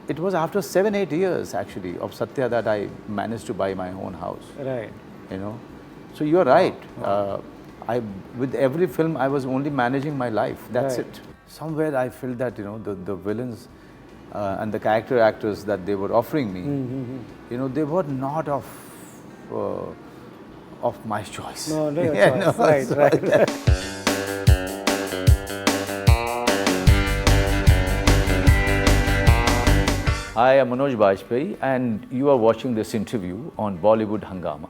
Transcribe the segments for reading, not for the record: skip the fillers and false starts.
it was after 7-8 years actually of Satya that I managed to buy my own house. Right. You know, so you're right. With every film I was only managing my life. That's Right. it. Somewhere I felt that the villains and the character actors that they were offering me, they were not of my choice. No, no, your Yeah, choice. no, Right, so right. I am Manoj Bajpayee, and you are watching this interview on Bollywood Hungama.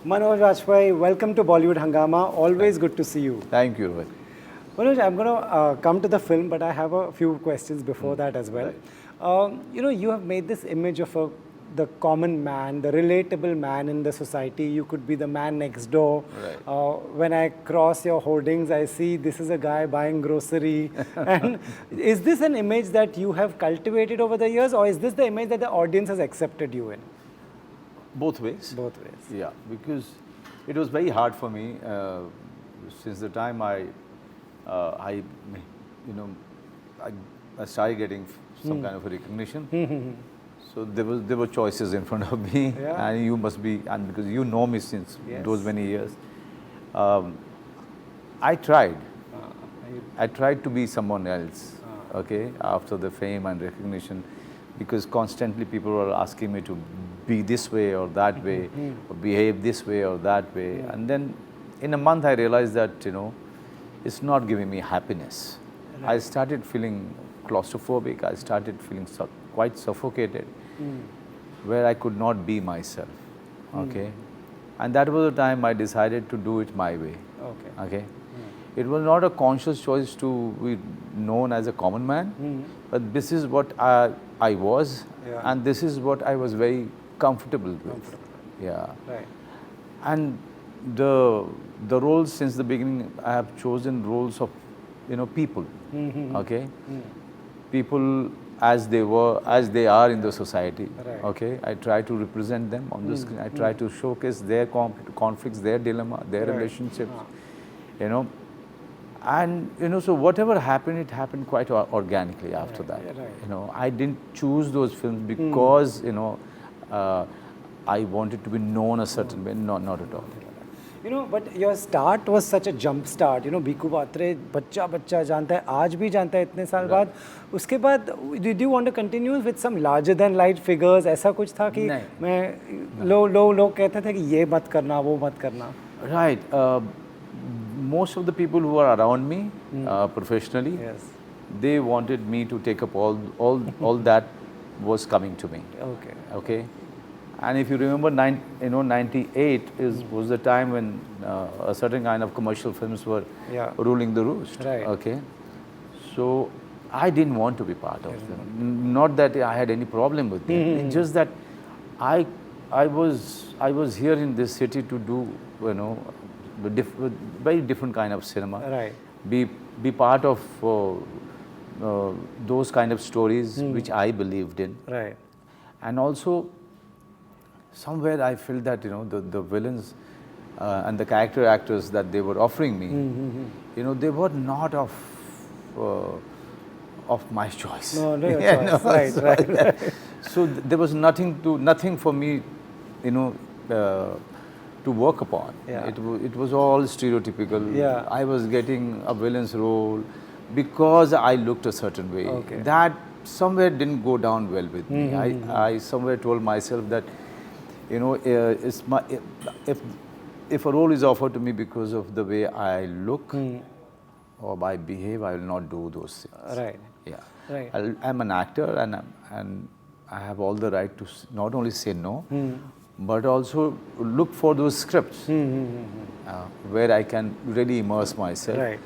Manoj Bajpayee, welcome to Bollywood Hungama. Always good to see you. Thank you, Rohit. Manoj, I'm going to come to the film, but I have a few questions before that as well. You have made this image of the common man, the relatable man in the society. You could be the man next door. Right. When I cross your hoardings, I see this is a guy buying grocery. And is this an image that you have cultivated over the years, or is this the image that the audience has accepted you in? Both ways. Both ways. Yeah, because it was very hard for me since the time I started getting some kind of a recognition. So there were choices in front of me, Yeah. and you must be, and because you know me since Yes. those many years, I tried. I tried to be someone else. Okay, after the fame and recognition, because constantly people were asking me to be this way or that way, or behave this way or that way, and then in a month I realized that it's not giving me happiness. I started feeling claustrophobic. I started feeling quite suffocated, where I could not be myself. Okay, and that was the time I decided to do it my way. Okay. It was not a conscious choice to be known as a common man, but this is what I was, Yeah. and this is what I was very comfortable with. Yeah. Right. And the roles since the beginning, I have chosen roles of people. Okay, people as they are in the society. Right. Okay, I try to represent them on the screen. I try to showcase their conflicts, their dilemma, their Right. relationships. And so whatever happened, it happened quite organically after that. Yeah, right. I didn't choose those films because I wanted to be known a certain way. No, not at all. But your start was such a jump start. Biku Batre, बच्चा जानता है, आज भी जानता है इतने साल बाद. उसके बाद, did you want to continue with some larger than life figures? ऐसा कुछ था कि मैं लोग कहते थे कि ये मत करना, वो मत करना. Right. Most of the people who are around me professionally, Yes. they wanted me to take up all that was coming to me. Okay. Okay. And if you remember, 98 was the time when a certain kind of commercial films were Yeah. ruling the roost. Right. Okay. So I didn't want to be part of them. Not that I had any problem with them. It's just that I was here in this city to do very different kind of cinema. Right. Be part of those kind of stories which I believed in. Right. And also, somewhere I felt that the villains and the character actors that they were offering me, they were not of my choice. No, your Yeah, choice. no, Right, so right. So there was nothing for me, to work upon. Yeah. It was all stereotypical. Yeah. I was getting a villain's role because I looked a certain way. Okay. That somewhere didn't go down well with me. I somewhere told myself that if a role is offered to me because of the way I look or I behave, I will not do those things. Right. Yeah. Right. I'm an actor, and I have all the right to not only say no, but also look for those scripts where I can really immerse myself Right.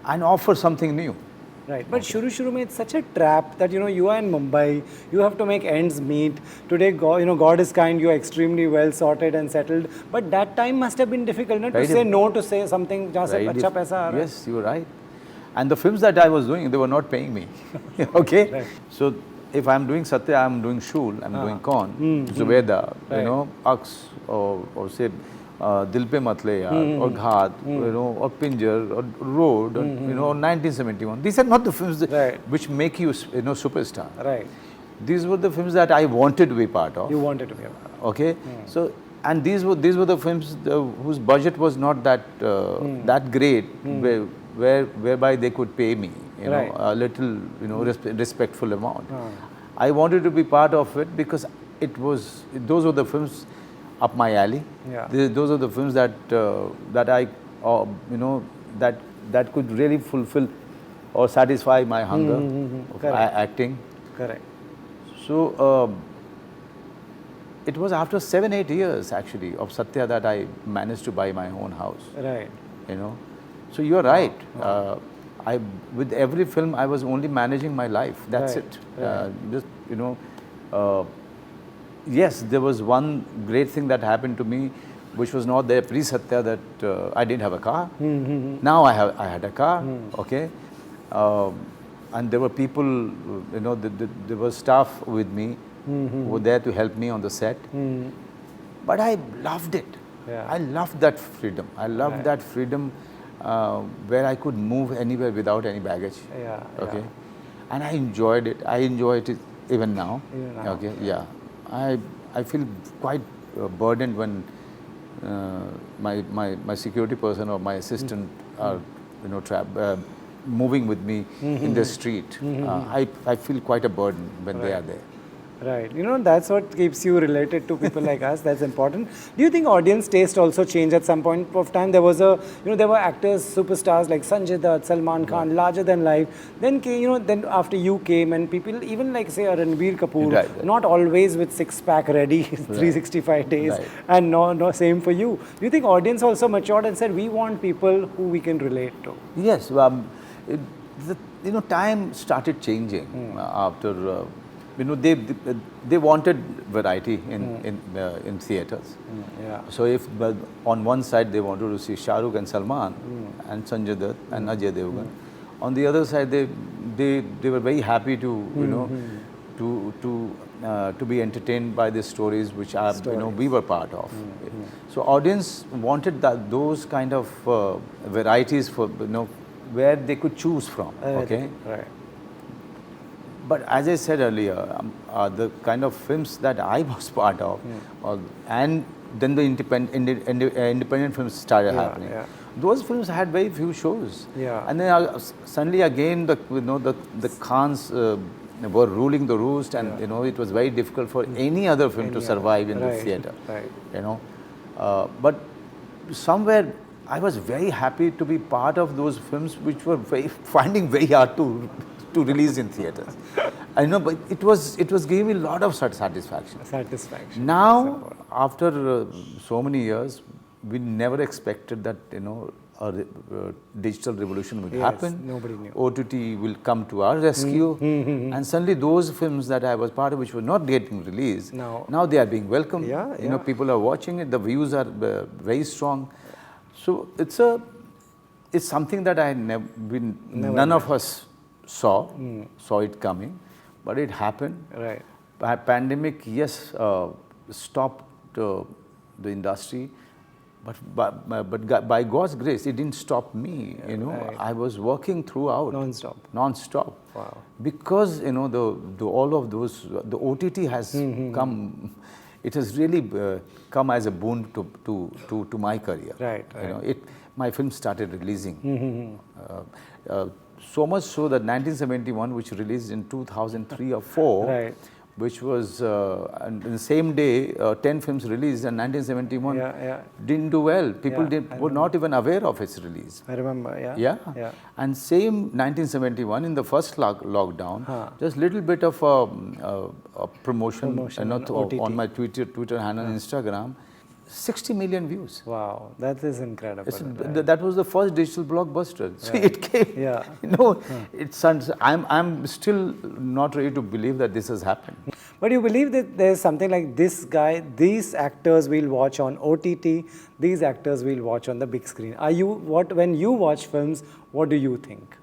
and offer something new. Right, but shuru mein it's such a trap that you are in Mumbai, you have to make ends meet. Today, God is kind, you are extremely well sorted and settled. But that time must have been difficult, to Very say no to say something jahan se Very अच्छा पैसा आ रहा है. Yes, you are right. And the films that I was doing, they were not paying me. Okay, Right. So if I'm doing Satya, I'm doing Shul, I'm doing Kaun, Zubeda, Aks, or say Dil Pe Matle Yaar, or Ghat, you know, or Pinjar, or Road, or, you know, or 1971. These are not the films which make you, you know, superstar. Right. These were the films that I wanted to be part of. You wanted to be a part of. Okay, so and these were the films whose budget was not that that great, whereby they could pay me, you know, a little, you know, respectful amount. I wanted to be part of it because those were the films up my alley. Yeah. Those are the films that that I, you know, that could really fulfill or satisfy my hunger of acting. Correct. So it was after 7-8 years actually of Satya that I managed to buy my own house. Right. You know, so you are right. With every film I was only managing my life. That's it. Just, you know, yes, there was one great thing that happened to me, which was not there pre-Satya, that I didn't have a car. Now I had a car. Okay. And there were people, you know, there was staff with me who were there to help me on the set. But I loved it. I loved that freedom. I loved that freedom where I could move anywhere without any baggage. Okay. And I enjoyed it. I enjoy it even now. Okay. Yeah. I feel quite burdened when my security person or my assistant are, you know, moving with me in the street. I feel quite a burden when they are there. Right. You know, that's what keeps you related to people like us. That's important. Do you think audience taste also changed at some point of time? There was a, you know, there were actors, superstars like Sanjay Dutt, Salman Khan, larger than life. Then, you know, then after you came and people, even like say a Ranbir Kapoor, not always with six-pack ready, 365 days, and no, same for you. Do you think audience also matured and said, we want people who we can relate to? Yes. You know, time started changing after. You know, they wanted variety in theatres. So if on one side they wanted to see Shah Rukh and Salman and Sanjay Dutt and Ajay Devgan, on the other side they were very happy to, you know, to be entertained by the stories which you know, we were part of. So audience wanted those kind of varieties for, you know, where they could choose from. Okay. Right. But as I said earlier, the kind of films that I was part of, and then the independent films started happening. Those films had very few shows. And then suddenly again, you know, the Khans were ruling the roost, and you know, it was very difficult for any other film to survive in the theatre. You know, but somewhere I was very happy to be part of those films which were finding very hard to release in theatres. I know, but it was giving me a lot of satisfaction. Now, after so many years, we never expected that, you know, a digital revolution would happen. Nobody knew. OTT will come to our rescue, and suddenly those films that I was part of, which were not getting released, now they are being welcomed. You know, people are watching it. The views are very strong. So it's something that none of us saw it coming, but it happened. Pandemic, yes, stopped the industry, but by God's grace, it didn't stop me. You know, I was working throughout, non-stop. Wow. Because, you know, all of those, the OTT has come. It has really come as a boon to my career. You know, my film started releasing. So much so that 1971, which released in 2003 or 4, which was in the same day, 10 films released, and 1971 didn't do well. People were not even aware of its release. I remember, And same 1971, in the first lockdown, just little bit of a promotion you know, on my Twitter handle and Instagram. 60 million views. Wow, that is incredible. That was the first digital blockbuster. So it came. You know, I'm still not ready to believe that this has happened. But you believe that there's something like this guy, these actors we'll watch on OTT, these actors we'll watch on the big screen. When you watch films, what do you think?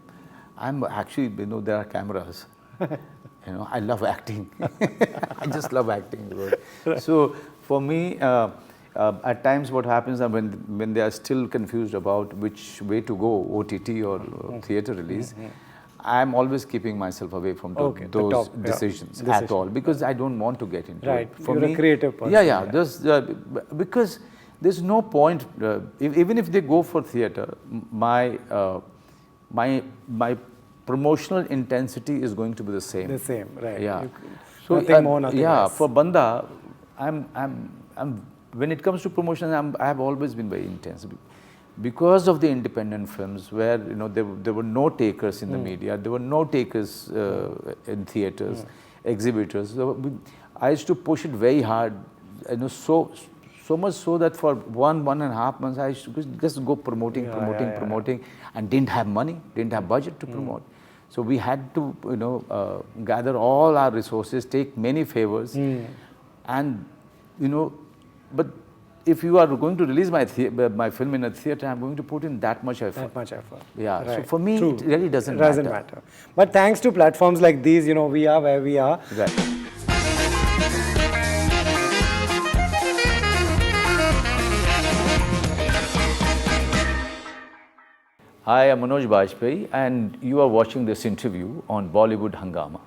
I'm actually, you know, there are cameras. You know, I love acting. I just love acting. So for me, at times what happens is when they are still confused about which way to go, OTT or theatre release, I'm always keeping myself away from those decisions at all, because I don't want to get into it. For You're a creative person. Yeah. Because there's no point, even if they go for theatre, my promotional intensity is going to be the same. The same, right. Yeah. So nothing more, nothing less. For Bandaa, when it comes to promotion, I have always been very intense. Because of the independent films, where there were no takers in the media, there were no takers in theaters, exhibitors. So I used to push it very hard, so much so that for 1.5 months I used to just go promoting, and didn't have money, didn't have budget to promote. So we had to gather all our resources, take many favors, and but if you are going to release my film in a theatre, I'm going to put in that much effort. Yeah. Right. So for me, it really doesn't matter. But thanks to platforms like these, we are where we are. Right. Hi, I'm Manoj Bajpayee, and you are watching this interview on Bollywood Hungama.